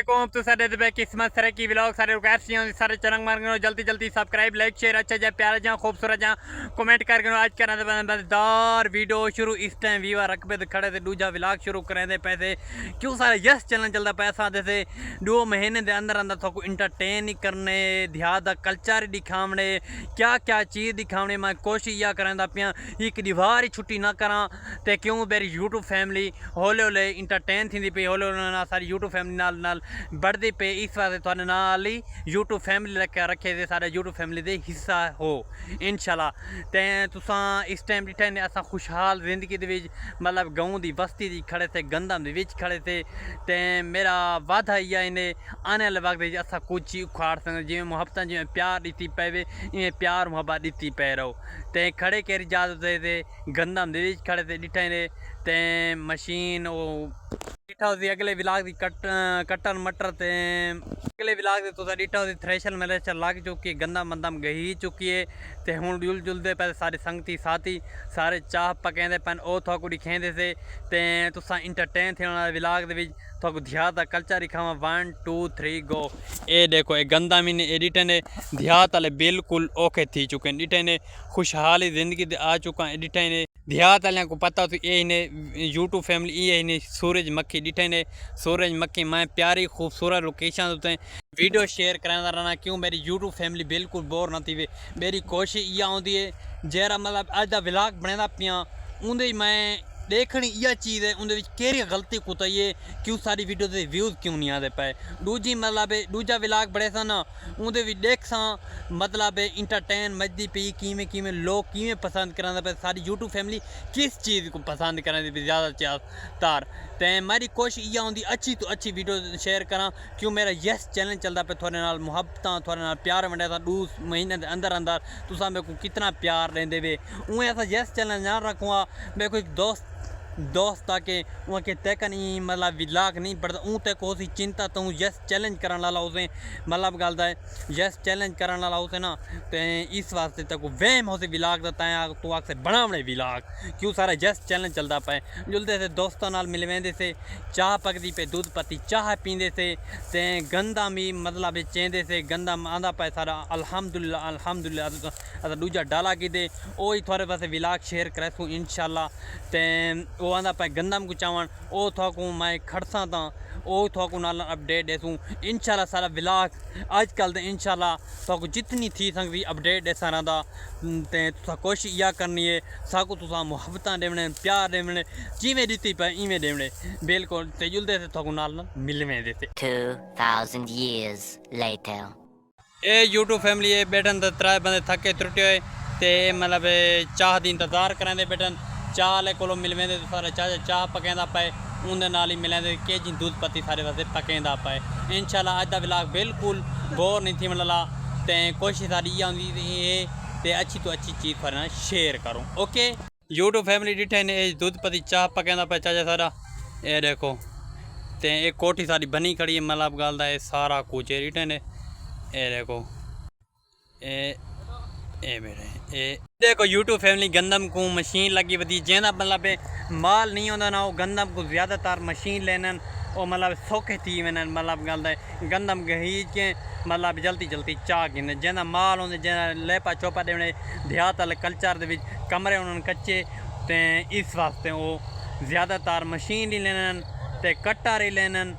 वालेकुम तो सारे दबे किस्मत सरे की व्लॉग सारे रिक्वेस्ट हैं सारे चरंग मार जल्दी जल्दी सब्सक्राइब लाइक शेयर अच्छा जा प्यारा जा खूबसूरत जा कमेंट करके आज करा मजेदार वीडियो शुरू इस टाइम वीवा रकबे तो खड़े थे दूजा व्लॉग शुरू करें दे पैसे क्यों सारे यस चैनल चलता पैसा जैसे 2 महीने के अंदर अंदर थोड़ा इंटरटेन ही करने देहात का कल्चर ही दिखावने क्या क्या चीज़ दिखावने मैं कोशिश यह करें पिया एक दीवार ही छुट्टी ना करा तो क्यों मेरी यूट्यूब फैमिली हौले हौले इंटरटेन थी पी हौले हौले सारी यूट्यूब फैमिली नाल बढ़ती पे इस वास्ते थोड़े नाल ही यूट्यूब फैमिली रखे थे सारे यूट्यूब फैमिली दे हिस्सा हो इंशाल्लाह ते तुसां इस टाइम डिठे ने असां खुशहाल जिंदगी दे विच मतलब गाँव की बस्ती दी खड़े थे गंदम दे विच खड़े थे ते मेरा वादा इया इन्हें आने वाले वक्त असां कुछ ही उखाड़ सकते जिमें मुहब्बत जिमें प्यार दी पवे इवें प्यार मुहब्बत दी पे रहो ते खड़े केरी इजाजत दे थे गंदम दे विच खड़े थे डिठे ने ते मशीन वो डिठा उसी अगले विलाग की कट्टर मटर ते अगले विलाग से तुसा डिठा उसी थ्रेशर मेरे च लग चुकी है गंदम मंदम गही चुकी है ते हुण जुल जुलदे पे सारे संगती साथी सारे चाह पकेंदे पन ओ थोकू दिखेंदे से ते तुसा इंटरटेन थे विलाग दे विच थोकू देहात का कल्चर दिखावा 1 2 3 गो ए देखो ए गंदा मीने एडिटे ने देहात वाले बिल्कुल ओके थी चुके हैं डिटे ने खुशहाली जिंदगी दे आ चुका एडिटे ने देहात वाले को पता तो ये इन्हें यूट्यूब फैमिली ये इन्हें सूरजमुखी डिठे ने सूरजमुखी मैं प्यारी खूबसूरत लोकेशन होते हैं वीडियो शेयर कराना रहना क्यों मेरी यूट्यूब फैमिली बिल्कुल बोर ना थी वे मेरी कोशिश ये आती है जरा मतलब अज का व्लॉग बना पिया उन्हें मैं देखनी यह चीज़ है उन्हें केरी गलती कुताई है क्यों सारी वीडियो के व्यूज़ क्यों नहीं आते पे दूजी मतलब दूजा व्लॉग बड़े सन उन्हें देख सा मतलब इंटरटेन मजदी पी किमें किमें लोग किमें पसंद कराते पे सारी यूट्यूब फैमिली किस चीज़ को पसंद कराती पे ज़्यादा तार तो मेरी कोशिश यह होंगी अच्छी तो अच्छी वीडियो शेयर करा क्यों मेरा यस चैनल चलता पे थोड़े नाल मुहब्बत थोड़े नाल प्यार वंडे था 2 महीने के अंदर अंदर तुसा मेरे को कितना प्यार देंदे वे उएं ऐसा यस चैनल ना रखूँगा मेरे को एक दोस्त आके वहाँ के तय नहीं मतलब विलाग नहीं पड़ता ऊँ तक उसी चिंता तो यस चैलेंज करने वाला उसे मतलब गलता है यस चैलेंज करने वाला उसे ना तो इस वास्ते तक वहम उसे विलाग देता है तो आग से बनावने विलाग क्यों सारा यस चैलेंज चलता पाए जुलते से दोस्तों नाल मिल वेंदे से चाह पकती पे दूध पत्ती चाह पींदे से ते गंदा भी मतलब चेंदे से गंदा आंदा पाए सारा अल्हम्दुलिल्लाह दूजा डाला की दे ओ ही थोड़े पासे विलाग शेयर करे सूँ इंशाल्लाह ते वो आंदा पे गंदम को चावन ओ थोकू मैं खड़सा था ओ थोकू नाल अपडेट देसूँ इंशाल्लाह सारा व्लॉग आजकल तो इंशाल्लाह थोकू जितनी थी सकती अपडेट देसा रहा ते तुसा कोशिश यह करनी है साकू तुसा मुहब्बत देवने प्यार देवने जिमें दीती पे इवें देवने बिल्कुल ते जुलदे से थोकू नाल मिलवे देते 2000 years later ए यूट्यूब फैमिली है बैठन तो 3 बंदे थके त्रुटे हुए ते मतलब चाह दी इंतजार करें बैठन चाह वाले को मिलवे तो सारे चाह पकेंदा पाए उनके नाल ही मिलेंदे के जी दूध पत्ती सारे वास्ते पकेंदा पाए इंशाल्लाह अज का व्लॉग बिल्कुल बोर नहीं थी मतलब ते कोशिश सारी ये आती ते अच्छी तो अच्छी चीज़ पर शेयर करूँ ओके यूट्यूब फैमिली डिठे ने दूध पत्ती चाह पकेंदा पाए चाचा सारा ये देखो ते एक कोठी सारी बनी खड़ी है मतलब गल है सारा कुछ डिठे ने ये देखो ए मेरे ए देखो यूट्यूब फैमिली गंदम को मशीन लगी वधी जैसा मतलब माल नहीं होता ना वो गंदम को ज़्यादातर मशीन लेना वो मतलब सौखे थी वन मतलब गल है गंदम गहीज के मतलब जल्दी जल्दी चाह गिंदे जैसा माल होंगे जैसा लेपा चौपा देने देहात वाले कल्चर दे कमरे उन्होंने कच्चे तो इस वास्ते वो ज़्यादातर मशीन ही लेना ते कट्टर ही लेना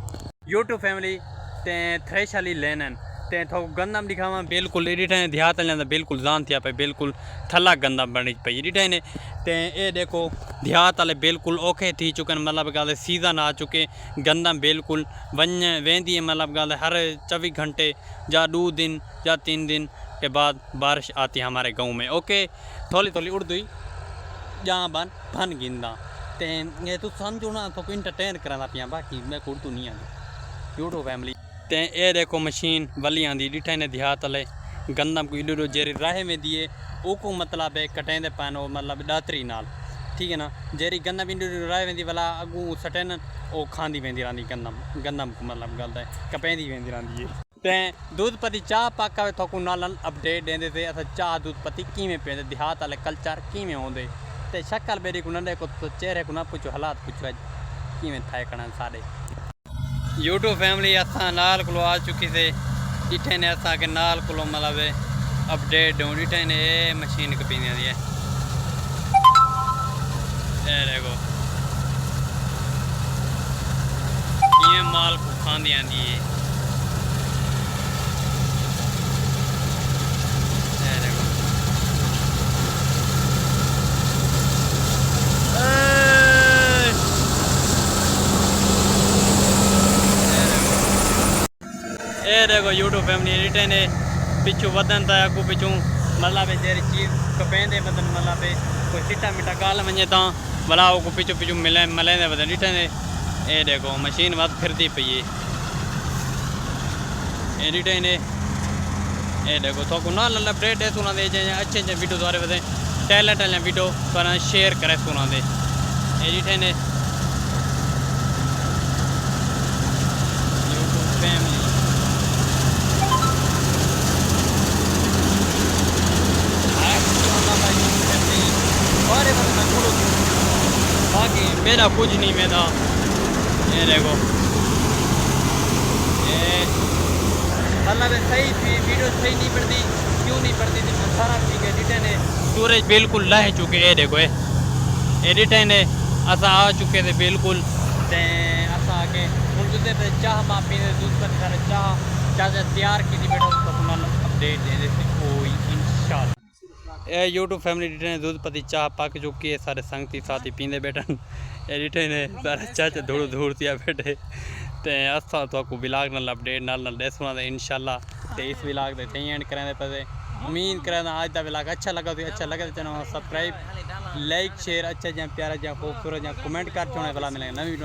यूट्यूब फैमिली ते थ्रेशर ही लेना ते थो गंदम दिखावा बिल्कुल एडिटे ने देहात वाले बिल्कुल जान थिया पे बिल्कुल थला गंदम बनी पई एडिटे ने ते ये देखो देहात वाले बिल्कुल औखे थी चुके मतलब गल सीज़न आ चुके गंदम बिल्कुल वेंदी है मतलब गल हर 24 घंटे या 2 दिन या 3 दिन के बाद बारिश आती है हमारे गाँव में ओके थोड़ी थोड़ी उर्दू ही जहाँ बन गिंदा ते ये तो समझो ना तो इंटरटेन कराना पिया बाकी मैं उर्दू नहीं आती यूट्यूब फैमिली ते ये देखो मशीन वली आँदी डिठे ने देहात वाले गंदम को इडो जेरी राह में दिए वो मतलब कटेंदे पैन मतलब दातरी नाल ठीक है ना जेरी गंदम इडो राह वेंदी वाला अगू सटेन वो खांदी वेंदी रही गंदम को मतलब गल है कपेंदी वेंदी रही है ते दूध पत्ती चाह पका थोकू नाल अपडेट देंदे थे अस चाह दूध पत्ती किमें पेंदे देहात वाले कल्चर किमें होंदे ते शक्ल मेरी को न देखो तो चेहरे को ना पूछो हालात पूछो किमें थाए कण सारे यूट्यूब फैमिली असां नाल को आ चुकी से इठे ने असां के नाल को मतलब अपडेट ढूंढ इठे ने ये मशीन कपीने दी है ये देखो ये माल को खांदी आंदी है ये देखो ये देखो यूट्यूब फैमिली रिटे ने पिछू वदन था अगू पिछू मतलब जेरी चीज कपेंदे बदन मतलब कोई चिट्टा मिट्टा गाल वजे ता भला को पिछू पिछू मिले मलेंदे बदन रिटे ने ये देखो मशीन वध फिरती पई है ये रिटे ने ये देखो तो को ना अपडेट दे सुना दे जे अच्छे अच्छे वीडियो द्वारे बदे टैलेंट वाले वीडियो पर शेयर करे सुना दे ये रिटे ने यूट्यूब फैमिली बाकी मेरा कुछ नहीं मेरा ये देखो ये मतलब सही थी वीडियो सही नहीं पड़ती क्यों नहीं पड़ती थी सारा ठीक है एडिटर ने स्टोरेज बिल्कुल लह चुके ये देखो एडिटर ने असा आ चुके थे बिल्कुल ते असा आके हूँ जुदे पे चाह माँ पीने दूध पर सारे चाह तैयार की थी बेटा उसका अपडेट दे देते कोई इंशाल्लाह ये यूट्यूब फैमिली एडिटर ने दूध पत्ती चाह पक चुकी है सारे संगती साथी पींदे बैठन एडिटर ने सारे चाचा धूड़ धूड़ दिया बैठे ते असा तो आपको विलाग नाल अपडेट नाल दसना दे इंशाल्लाह ते इस विलाग दे तई एंड करांदे पे उम्मीद करांदा आज दा विलाग अच्छा लगा तो अच्छा लगे तो चैनल सब्सक्राइब लाइक शेयर अच्छा या प्यारा या खूबसूरत या कमेंट कर चुने वाला मिलेगा नवी